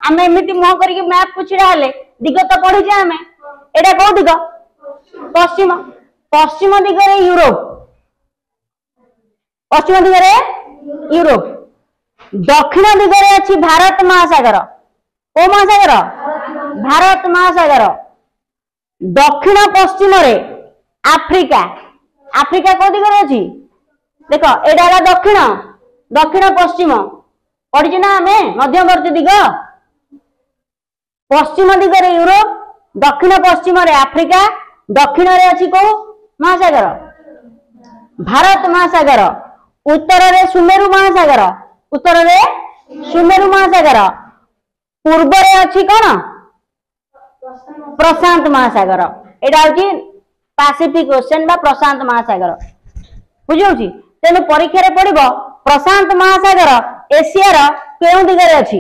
आम एमती मुह करके मैप को छिड़ा हेले दिग तो पढ़ीचे आम एटा कौ दिग पश्चिम पश्चिम दिगरे यूरोप पश्चिम दिगरे यूरोप दक्षिण दिगरे अच्छी भारत महासागर ओ महासागर भारत महासागर दक्षिण पश्चिम रे आफ्रिका आफ्रिका को दिगरे अच्छी देख एटा दक्षिण दक्षिण पश्चिम पढ़ी ना आम मध्यवर्ती दिग पश्चिम दिगरे यूरोप दक्षिण पश्चिम रे आफ्रिका दक्षिण रे अच्छी को महासागर भारत महासागर उत्तर रे सुमेरु महासागर उत्तर रे सुमेरु महासागर पूर्व रे अच्छी कौन प्रशांत महासागर एटा होची पैसिफिक ओशन बा प्रशांत महासागर बुझौची तेनु परीक्षा रे पड़िबो प्रशांत महासागर एशिया रो केउ दिगरे अछि